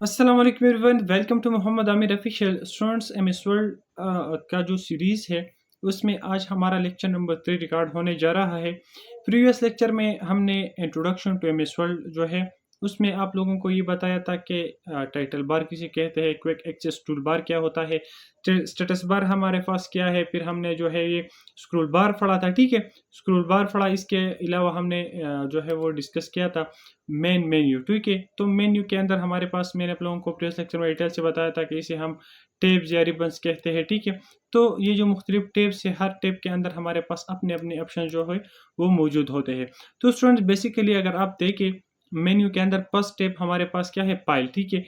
अस्सलाम वालेकुम everyone, welcome to Mohammad Aamir official students MS world का जो सीरीज़ है उसमें आज हमारा लेक्चर नंबर 3 रिकॉर्ड होने जा रहा है। प्रीवियस लेक्चर में हमने इंट्रोडक्शन टू एमएस वर्ल्ड जो है उसमें आप लोगों को ये बताया था कि टाइटल बार किसे कहते हैं, क्विक एक्सेस टूल बार क्या होता है, स्टेटस बार हमारे पास क्या है, फिर हमने जो है ये स्क्रोल बार पढ़ा था। ठीक है, स्क्रोल बार पढ़ा, इसके अलावा हमने जो है वो डिस्कस किया था मेन मेन्यू। ठीक है, तो मेन्यू के अंदर हमारे पास मैंने आप लोगों को प्रीवियस लेक्चर में डिटेल से बताया था कि इसे हम टेब्स या रिबन्स कहते हैं। ठीक है, तो ये जो मुख्तलिफ टेब्स है, हर टेब के अंदर हमारे पास अपने अपने ऑप्शन जो है वो मौजूद होते हैं। तो स्टूडेंट्स बेसिकली अगर आप देखें मेन्यू के अंदर फर्स्ट टेब हमारे पास क्या है, फाइल। ठीक है,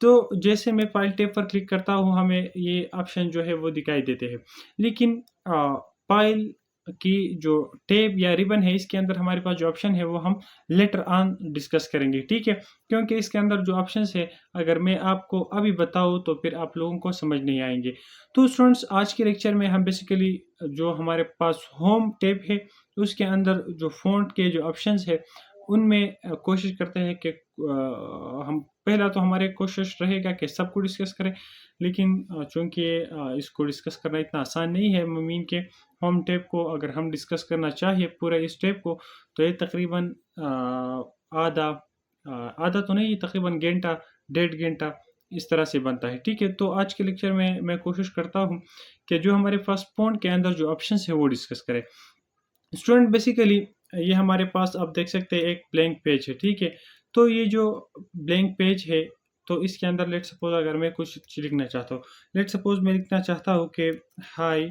तो जैसे मैं फाइल टेब पर क्लिक करता हूँ हमें ये ऑप्शन जो है वो दिखाई देते हैं। लेकिन फाइल की जो टेब या रिबन है इसके अंदर हमारे पास जो ऑप्शन है वो हम लेटर ऑन डिस्कस करेंगे। ठीक है, क्योंकि इसके अंदर जो ऑप्शंस है अगर मैं आपको अभी बताऊँ तो फिर आप लोगों को समझ नहीं आएंगे। तो स्टूडेंट्स आज के लेक्चर में हम बेसिकली जो हमारे पास होम टेब है उसके अंदर जो फ़ॉन्ट के जो ऑप्शंस है उनमें कोशिश करते हैं कि हम पहला तो हमारे कोशिश रहेगा कि सबको डिस्कस करें। लेकिन चूँकि इसको डिस्कस करना इतना आसान नहीं है, मीन के होम टैब को अगर हम डिस्कस करना चाहिए पूरे इस टैब को तो ये तकरीबन आधा आधा तो नहीं, तकरीबन घंटा, डेढ़ घंटा इस तरह से बनता है। ठीक है, तो आज के लेक्चर में मैं कोशिश करता हूँ कि जो हमारे पास फ़ॉन्ट के अंदर जो ऑप्शंस है वो डिस्कस करें। स्टूडेंट बेसिकली ये हमारे पास आप देख सकते हैं एक ब्लैंक पेज है। ठीक है, तो ये जो ब्लैंक पेज है तो इसके अंदर लेट सपोज अगर मैं कुछ लिखना चाहता हूँ, लेट सपोज मैं लिखना चाहता हूँ कि हाय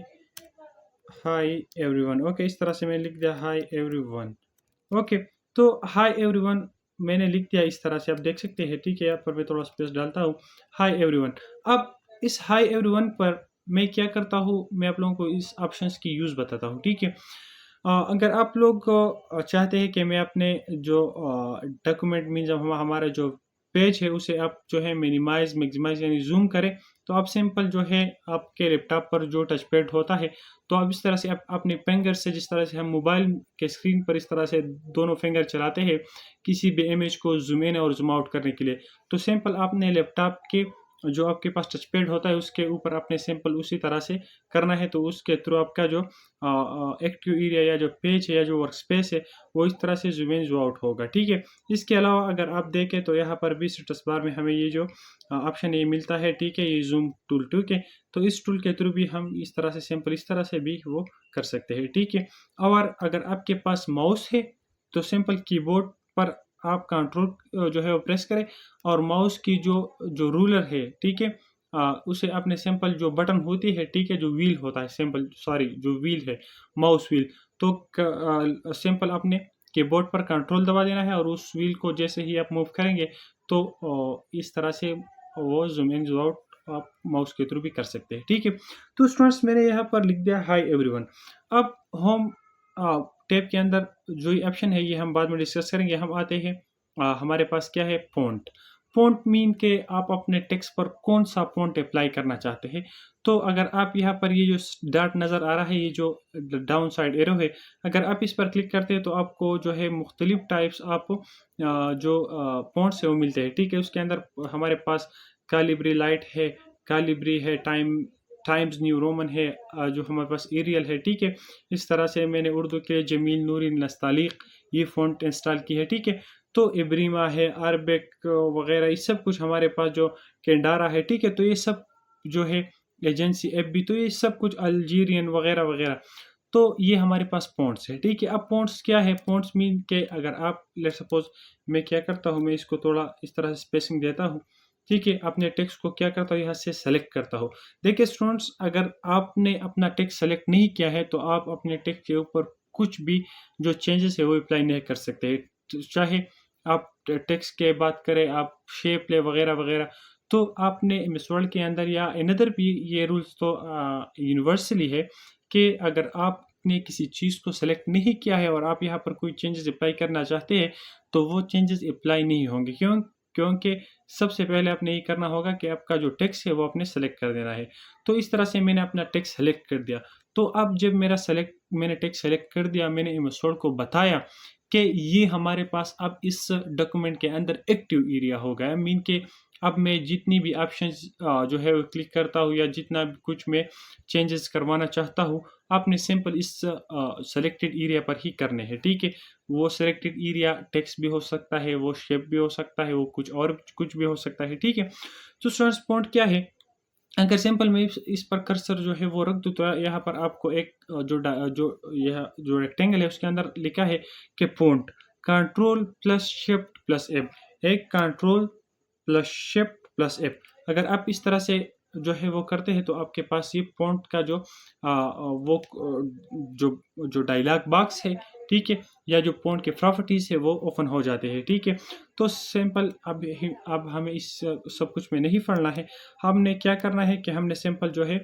हाय एवरीवन। ओके, इस तरह से मैंने लिख दिया हाय एवरीवन। ओके, तो हाय एवरीवन मैंने लिख दिया इस तरह से, आप देख सकते हैं। ठीक है, यहाँ पर मैं थोड़ा स्पेस डालता हूँ, हाय एवरीवन। अब इस हाय एवरीवन पर मैं क्या करता हूँ, मैं आप लोगों को इस ऑप्शंस की यूज़ बताता हूँ। ठीक है, अगर आप लोग चाहते हैं कि मैं अपने जो डॉक्यूमेंट मीन जब हमारा जो पेज है उसे आप जो है मिनिमाइज मैक्सिमाइज यानी जूम करें, तो आप सिंपल जो है आपके लैपटॉप पर जो टच पैड होता है तो आप इस तरह से आप अपने फिंगर से, जिस तरह से हम मोबाइल के स्क्रीन पर इस तरह से दोनों फिंगर चलाते हैं किसी भी इमेज को जूम इन और जूम आउट करने के लिए, तो सिंपल आपने लैपटॉप के जो आपके पास टच पैड होता है उसके ऊपर आपने सिंपल उसी तरह से करना है, तो उसके थ्रू आपका जो एक्टिव एरिया या जो पेज है या जो वर्क स्पेस है वो इस तरह से जूम इन जूम आउट होगा। ठीक है, इसके अलावा अगर आप देखें तो यहाँ पर भी स्टेटस बार में हमें ये जो ऑप्शन ये मिलता है। ठीक है, ये जूम टूल। ठीक है, तो इस टूल के थ्रू भी हम इस तरह से सिंपल इस तरह से भी वो कर सकते हैं। ठीक है, और अगर आपके पास माउस है तो सिंपल कीबोर्ड पर आप कंट्रोल जो है वो प्रेस करें और माउस की जो जो रूलर है, ठीक है, उसे आपने सिंपल जो बटन होती है, ठीक है, जो व्हील होता है, सिंपल सॉरी जो व्हील है माउस व्हील, तो सिंपल आपने कीबोर्ड पर कंट्रोल दबा देना है और उस व्हील को जैसे ही आप मूव करेंगे तो इस तरह से वो जूम इन जूम आउट आप माउस के थ्रू भी कर सकते हैं। ठीक है, तो स्टूडेंट्स मैंने यहाँ पर लिख दिया हाय एवरीवन। अब होम टैब के अंदर जो ये ऑप्शन है ये हम बाद में डिस्कस करेंगे। हम आते हैं हमारे पास क्या है, फ़ॉन्ट। फ़ॉन्ट मीन के आप अपने टेक्स्ट पर कौन सा फ़ॉन्ट अप्लाई करना चाहते हैं। तो अगर आप यहाँ पर ये जो डॉट नज़र आ रहा है, ये जो डाउन साइड एरो है, अगर आप इस पर क्लिक करते हैं तो आपको जो है मुख्तलिफ टाइप्स आप जो फ़ॉन्ट्स है वो मिलते हैं। ठीक है, उसके अंदर हमारे पास कालिब्री लाइट है, कालिब्री है, टाइम्स न्यू रोमन है, जो हमारे पास एरियल है। ठीक है, इस तरह से मैंने उर्दू के जमील नूरिन नस्तालिक ये फ़ॉन्ट इंस्टॉल की है। ठीक है, तो इब्रीमा है, अरबिक वगैरह ये सब कुछ हमारे पास जो केंडारा है। ठीक है, तो ये सब जो है एजेंसी एफ बी, तो ये सब कुछ अल्जीरियन वगैरह वगैरह, तो ये हमारे पास फ़ॉन्ट्स है। ठीक है, अब फ़ॉन्ट्स क्या है, फ़ॉन्ट्स मीन के अगर आप लेट्स सपोज मैं क्या करता हूँ, मैं इसको थोड़ा इस तरह से स्पेसिंग देता हूँ। ठीक है, अपने टेक्स्ट को क्या करता हूँ, यहाँ से सेलेक्ट करता हूँ। देखिए स्टूडेंट्स, अगर आपने अपना टेक्स्ट सेलेक्ट नहीं किया है तो आप अपने टेक्स्ट के ऊपर कुछ भी जो चेंजेस है वो अप्लाई नहीं कर सकते। तो चाहे आप टेक्स्ट की बात करें, आप शेप ले वगैरह वगैरह, तो आपने एमएस वर्ड के अंदर या अनदर भी ये रूल्स तो यूनिवर्सली है कि अगर आपने किसी चीज़ को सेलेक्ट नहीं किया है और आप यहाँ पर कोई चेंजेस अप्लाई करना चाहते हैं तो वो चेंजेस अप्लाई नहीं होंगे। क्यों? क्योंकि सबसे पहले आपने ये करना होगा कि आपका जो टेक्स्ट है वो आपने सेलेक्ट कर देना है। तो इस तरह से मैंने अपना टेक्स्ट सेलेक्ट कर दिया। तो अब जब मैंने टेक्स्ट सेलेक्ट कर दिया, मैंने एमएस वर्ड को बताया कि ये हमारे पास अब इस डॉक्यूमेंट के अंदर एक्टिव एरिया हो गया। मीन के अब मैं जितनी भी ऑप्शंस जो है वो क्लिक करता हूँ या जितना भी कुछ मैं चेंजेस करवाना चाहता हूँ, आपने सिंपल इस सेलेक्टेड एरिया पर ही करने हैं, ठीक है। वो सेलेक्टेड एरिया टेक्स्ट भी हो सकता है, वो शेप भी हो सकता है, वो कुछ और कुछ भी हो सकता है, ठीक है। तो स्टूडेंट्स पॉइंट क्या है, अगर सिंपल मैं इस पर कर्सर जो है वो रख दूँ तो यहाँ पर आपको एक यह जो रेक्टेंगल है उसके अंदर लिखा है कि font control plus shift plus F, एक control plus shift plus F. अगर आप इस तरह से जो है वो करते हैं तो आपके पास ये फ़ॉन्ट का वो जो जो डायलॉग बॉक्स है, ठीक है, या जो फ़ॉन्ट के प्रॉपर्टीज़ है वो ओपन हो जाते हैं, ठीक है। तो सिंपल अब हमें इस सब कुछ में नहीं पढ़ना है। हमने क्या करना है कि हमने सिंपल जो है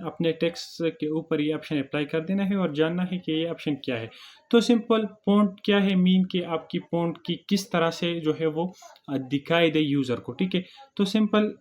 अपने टेक्स्ट के ऊपर ये ऑप्शन अप्लाई कर देना है और जानना है कि ये ऑप्शन क्या है। तो सिंपल फ़ॉन्ट क्या है, मीन कि आपकी फ़ॉन्ट की किस तरह से जो है वो दिखाई दे यूज़र को, ठीक है। तो सिंपल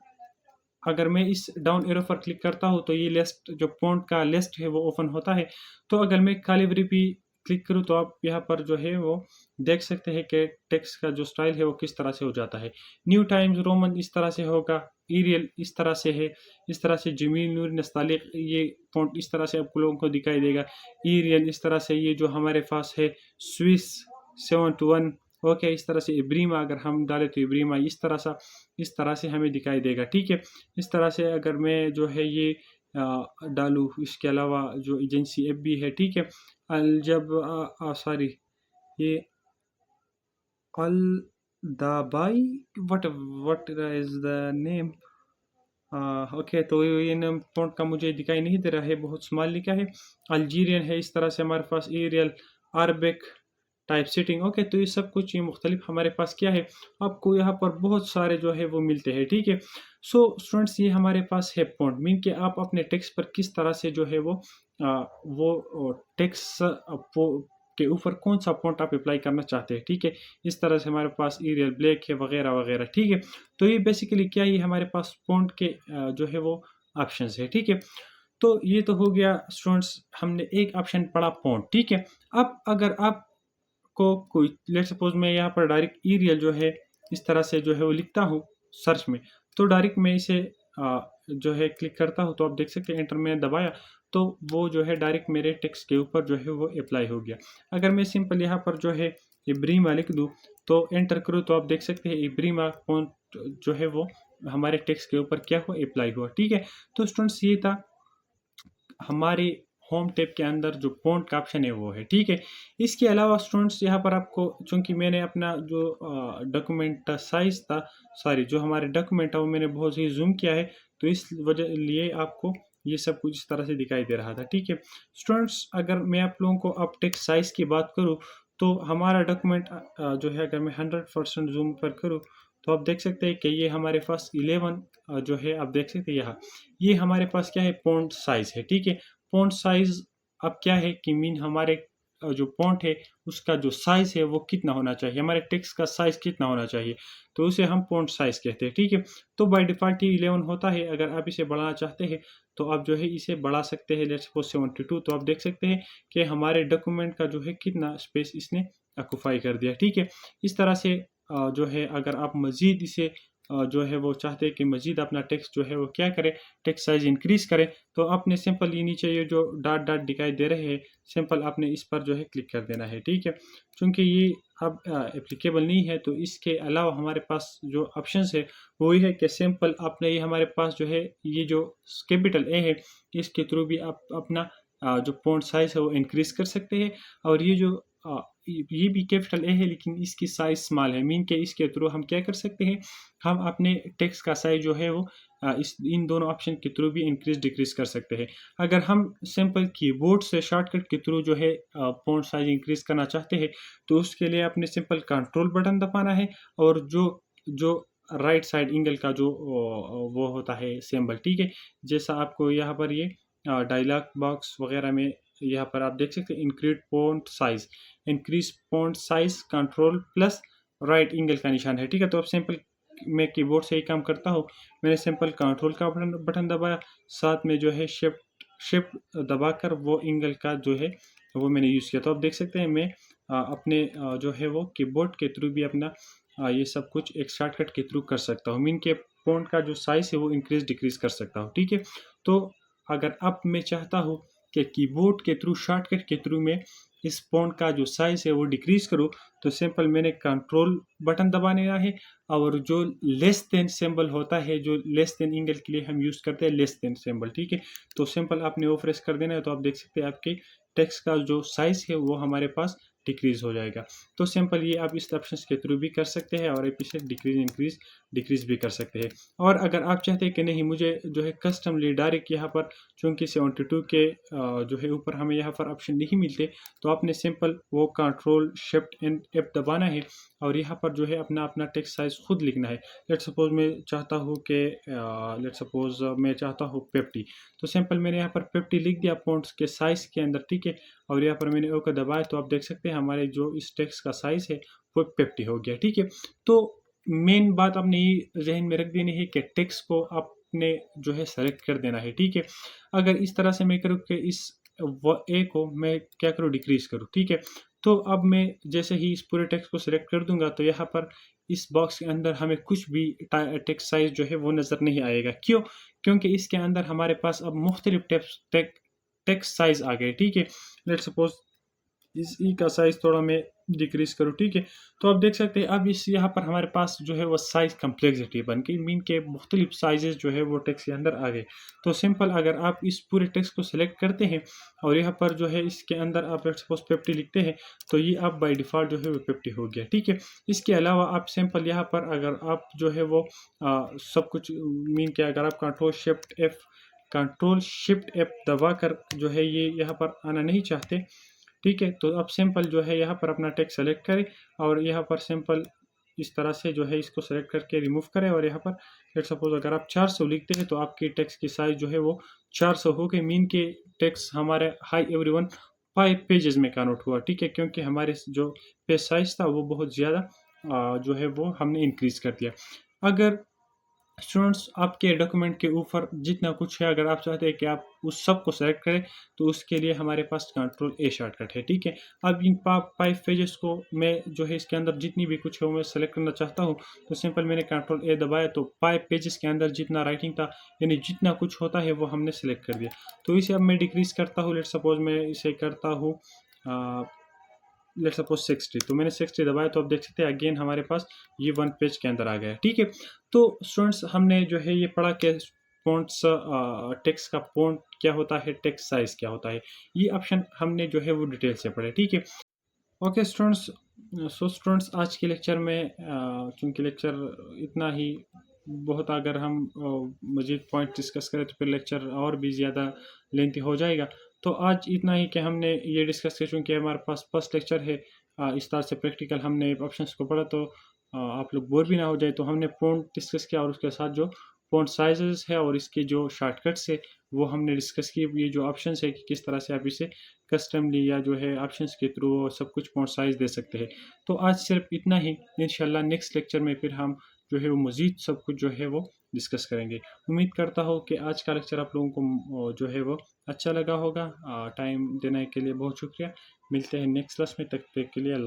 अगर मैं इस डाउन एरो पर क्लिक करता हूँ तो ये लिस्ट जो फ़ॉन्ट का लिस्ट है वो ओपन होता है। तो अगर मैं कैलिब्री पे क्लिक करूँ तो आप यहाँ पर जो है वो देख सकते हैं कि टेक्स्ट का जो स्टाइल है वो किस तरह से हो जाता है। न्यू टाइम्स रोमन इस तरह से होगा, एरियल इस तरह से है, इस तरह से जमील नूर नस्तालिक ये फ़ॉन्ट इस तरह से आपको लोगों को दिखाई देगा। एरियल इस तरह से ये जो हमारे पास है स्विस 7 to 1, ओके, इस तरह से इब्रीमा अगर हम डालें तो इब्रीमा इस तरह से हमें दिखाई देगा, ठीक है। इस तरह से अगर मैं जो है ये डालूँ, इसके अलावा जो एजेंसी ऐप भी है, ठीक है। जब सॉरी, ये अल दाबाई what what is the name, okay, तो ये नेम फ़ॉन्ट का मुझे दिखाई नहीं दे रहा है, बहुत स्मॉल लिखा है। अल्जीरियन है इस तरह से हमारे पास, Arial, Arabic, type setting, okay. तो ये सब कुछ ये मुख्तलिफ हमारे पास क्या है, आपको यहाँ पर बहुत सारे जो है वो मिलते हैं, ठीक है। सो स्टूडेंट्स ये हमारे पास है फ़ॉन्ट, मीन कि आप अपने टेक्स्ट पर किस तरह से जो है वो टेक्स्ट के ऊपर कौन सा फ़ॉन्ट आप अप्लाई करना चाहते हैं, ठीक है। इस तरह से हमारे पास एरियल ब्लैक है वगैरह वगैरह, ठीक है। तो ये बेसिकली क्या है, ये हमारे पास फ़ॉन्ट के जो है वो ऑप्शंस है, ठीक है। तो ये तो हो गया स्टूडेंट्स, हमने एक ऑप्शन पढ़ा फ़ॉन्ट, ठीक है। अब अगर आप को कोई लेट सपोज मैं यहाँ पर डायरेक्ट ईरियल जो है इस तरह से जो है वो लिखता हूँ सर्च में, तो डायरेक्ट मैं इसे जो है क्लिक करता हूँ तो आप देख सकते हैं एंटर मैंने दबाया तो वो जो है डायरेक्ट मेरे टेक्स्ट के ऊपर जो है वो अप्लाई हो गया। अगर मैं सिंपल यहाँ पर जो है इब्रीमा लिख दूँ तो एंटर करूँ तो आप देख सकते हैं इब्रीमा फ़ॉन्ट जो है वो हमारे टेक्स्ट के ऊपर क्या हुआ, अप्लाई हुआ, ठीक है। तो स्टूडेंट्स ये था हमारे होम टैब के अंदर जो फ़ॉन्ट का ऑप्शन है वो है, ठीक है। इसके अलावा स्टूडेंट्स यहाँ पर आपको, चूँकि मैंने अपना जो डॉक्यूमेंट साइज़ था, सॉरी जो हमारे डॉक्यूमेंट है वो मैंने बहुत ही ज़ूम किया है, तो इस वजह लिए आपको ये सब कुछ इस तरह से दिखाई दे रहा था, ठीक है। स्टूडेंट्स अगर मैं आप लोगों को अब टेक्स्ट साइज़ की बात करूँ तो हमारा डॉक्यूमेंट जो है अगर मैं 100% ज़ूम पर करूँ तो आप देख सकते हैं कि ये हमारे पास 11 जो है आप देख सकते हैं यहाँ, ये हमारे पास क्या है फ़ॉन्ट साइज़ है, ठीक है। फ़ॉन्ट साइज़ अब क्या है कि मीन हमारे जो फ़ॉन्ट है उसका जो साइज़ है वो कितना होना चाहिए, हमारे टेक्स्ट का साइज़ कितना होना चाहिए, तो उसे हम फ़ॉन्ट साइज़ कहते हैं, ठीक है। तो बाय डिफ़ॉल्ट ही 11 होता है, अगर आप इसे बढ़ाना चाहते हैं तो आप जो है इसे बढ़ा सकते हैं, लेट्स सपोज़ 72, तो आप देख सकते हैं कि हमारे डॉक्यूमेंट का जो है कितना स्पेस इसने ऑक्यूपाई कर दिया, ठीक है। इस तरह से जो है अगर आप मज़ीद इसे जो है वो चाहते हैं कि मज़ीद अपना टेक्स्ट जो है वो क्या करें, टेक्स्ट साइज़ इंक्रीज़ करें, तो आपने सिंपल ये नीचे ये जो डॉट डॉट दिखाई दे रहे हैं, सिंपल आपने इस पर जो है क्लिक कर देना है, ठीक है। चूँकि ये अब एप्लीकेबल नहीं है तो इसके अलावा हमारे पास जो ऑप्शंस है वो ये है कि सिंपल आपने ये हमारे पास जो है ये जो कैपिटल ए है इसके थ्रू भी आप अपना जो फ़ॉन्ट साइज़ है वो इंक्रीज़ कर सकते हैं। और ये जो ये भी कैपिटल ए है लेकिन इसकी साइज़ स्मॉल है, मीन के इसके थ्रू हम क्या कर सकते हैं, हम अपने टेक्स्ट का साइज़ जो है वो इस इन दोनों ऑप्शन के थ्रू भी इंक्रीज़ डिक्रीज़ कर सकते हैं। अगर हम सिंपल कीबोर्ड से शॉर्टकट के थ्रू जो है फ़ॉन्ट साइज़ इंक्रीज़ करना चाहते हैं तो उसके लिए आपने सिंपल कंट्रोल बटन दबाना है और जो जो राइट साइड एंगल का जो वो होता है सिंबल, ठीक है। जैसा आपको यहाँ पर ये डायलॉग बॉक्स वगैरह में यहाँ पर आप देख सकते हैं increase font size control plus right angle का निशान है, ठीक है। तो अब सिंपल मैं कीबोर्ड से ही काम करता हूँ, मैंने सिंपल कंट्रोल का बटन दबाया, साथ में जो है शिफ्ट दबाकर वो एंगल का जो है वो मैंने यूज़ किया। तो आप देख सकते हैं मैं अपने जो है वो कीबोर्ड के थ्रू भी अपना ये सब कुछ एक शॉर्टकट के थ्रू कर सकता हूँ, मीन के फ़ॉन्ट का जो साइज़ है वो इंक्रीज़ डिक्रीज़ कर सकता हूँ, ठीक है। तो अगर अब मैं चाहता हूँ कि कीबोर्ड के थ्रू, शॉर्टकट के थ्रू मैं इस फ़ॉन्ट का जो साइज़ है वो डिक्रीज़ करूँ, तो सिंपल मैंने कंट्रोल बटन दबाना है और जो लेस देन सिंबल होता है, जो लेस देन एंगल के लिए हम यूज़ करते हैं लेस देन सिंबल, ठीक है। तो सिंपल आपने वो प्रेस कर देना है, तो आप देख सकते हैं आपके टेक्स्ट का जो साइज़ है वो हमारे पास डिक्रीज़ हो जाएगा। तो सिंपल ये आप इस ऑप्शंस के थ्रू भी कर सकते हैं और इसे डिक्रीज़ इंक्रीज़ डिक्रीज़ भी कर सकते हैं। और अगर आप चाहते हैं कि नहीं मुझे जो है कस्टमली डायरेक्ट यहाँ पर चूँकि 72 के जो है ऊपर हमें यहाँ पर ऑप्शन नहीं मिलते, तो आपने सिंपल वो कंट्रोल शिफ्ट एंड एफ दबाना है और यहाँ पर जो है अपना अपना टेक्स्ट साइज़ खुद लिखना है। लेट्स सपोज़ मैं चाहता हूँ कि लेट्स सपोज़ मैं चाहता हूँ 50, तो सिंपल मैंने यहाँ पर 50 लिख दिया फ़ॉन्ट्स के साइज़ के अंदर, ठीक है। और यहाँ पर मैंने ओके दबाया, तो आप देख सकते हैं हमारे जो इस टेक्स्ट का साइज़ है वो 50 हो गया, ठीक है। तो मेन बात आपने ये ज़हन में रख देनी है कि टेक्स्ट को आपने जो है सेलेक्ट कर देना है, ठीक है। अगर इस तरह से मैं करूँ कि इस ए को मैं क्या करूँ डिक्रीज़ करूँ, ठीक है। तो अब मैं जैसे ही इस पूरे टेक्स्ट को सिलेक्ट कर दूंगा, तो यहाँ पर इस बॉक्स के अंदर हमें कुछ भी टेक्स्ट साइज जो है वो नज़र नहीं आएगा। क्यों? क्योंकि इसके अंदर हमारे पास अब मुख्तलिफ टेक्स्ट साइज आ गए, ठीक है। लेट्स सपोज इस ई का साइज़ थोड़ा मैं डिक्रीज़ करूँ, ठीक है। तो आप देख सकते हैं अब इस यहाँ पर हमारे पास जो है वो साइज़ कम्प्लेक्सिटी बन गई, मीन के मुख्तलिफ साइजेस जो है वो टेक्स्ट के अंदर आ गए। तो सिंपल अगर आप इस पूरे टेक्स्ट को सिलेक्ट करते हैं और यहाँ पर जो है इसके अंदर आप लेट्स सपोज 50 लिखते हैं, तो ये आप बाय डिफ़ॉल्ट जो है वो 50 हो गया, ठीक है। इसके अलावा आप सिंपल यहाँ पर अगर आप जो है वो सब कुछ मीन के अगर आप कंट्रोल शिफ्ट एफ दबा कर जो है ये यहाँ पर आना नहीं चाहते, ठीक है, तो अब सिंपल जो है यहाँ पर अपना टेक्स्ट सेलेक्ट करें और यहाँ पर सिंपल इस तरह से जो है इसको सेलेक्ट करके रिमूव करें और यहाँ पर लेट्स सपोज अगर आप 400 लिखते हैं, तो आपकी टेक्स्ट की साइज जो है वो 400 हो गई, मीन के टेक्स्ट हमारे हाई एवरीवन 5 पेजेस में कन्वर्ट हुआ, ठीक है, क्योंकि हमारे जो पेज साइज था वो बहुत ज़्यादा जो है वो हमने इंक्रीज़ कर दिया। अगर स्टूडेंट्स आपके डॉक्यूमेंट के ऊपर जितना कुछ है, अगर आप चाहते हैं कि आप उस सब को सेलेक्ट करें, तो उसके लिए हमारे पास कंट्रोल ए शॉर्टकट है, ठीक है। अब इन 5 पेजेस को मैं जो है इसके अंदर जितनी भी कुछ है वो मैं सेलेक्ट करना चाहता हूँ, तो सिंपल मैंने कंट्रोल ए दबाया, तो 5 पेजेस के अंदर जितना राइटिंग था यानी जितना कुछ होता है वो हमने सेलेक्ट कर दिया। तो इसे अब मैं डिक्रीज़ करता हूँ, लेट सपोज मैं इसे करता हूँ लेट सपोज 60, तो मैंने 60 दबाया, तो आप देख सकते हैं अगेन हमारे पास ये 1 पेज के अंदर आ गया, ठीक है। तो स्टूडेंट्स हमने जो है ये पढ़ा कि फ़ॉन्ट्स टेक्स्ट का फ़ॉन्ट क्या होता है, टेक्स्ट साइज़ क्या होता है, ये ऑप्शन हमने जो है वो डिटेल से पढ़े, ठीक है। ओके स्टूडेंट्स, सो स्टूडेंट्स आज के लेक्चर में चूँकि लेक्चर इतना ही बहुत, अगर हम मज़ीद पॉइंट डिस्कस करें तो फिर लेक्चर और भी ज़्यादा लेंथी हो जाएगा। तो आज इतना ही कि हमने ये डिस्कस किया, चूँकि हमारे पास फर्स्ट लेक्चर है, इस तरह से प्रैक्टिकल हमने ऑप्शंस को पढ़ा, तो आप लोग बोर भी ना हो जाए, तो हमने फ़ॉन्ट डिस्कस किया और उसके साथ जो फ़ॉन्ट साइज़ेस है और इसके जो शॉर्टकट्स है वो हमने डिस्कस किए। ये जो ऑप्शंस है कि किस तरह से आप इसे कस्टमली या जो है ऑप्शंस के थ्रू सब कुछ फ़ॉन्ट साइज़ दे सकते हैं। तो आज सिर्फ इतना ही, इंशाल्लाह नेक्स्ट लेक्चर में फिर हम जो है वो मज़ीद सब कुछ जो है वो डिस्कस करेंगे। उम्मीद करता हूँ कि आज का लेक्चर आप लोगों को जो है वो अच्छा लगा होगा। टाइम देने के लिए बहुत शुक्रिया। मिलते हैं नेक्स्ट क्लास में, तब तक के लिए अल्लाह।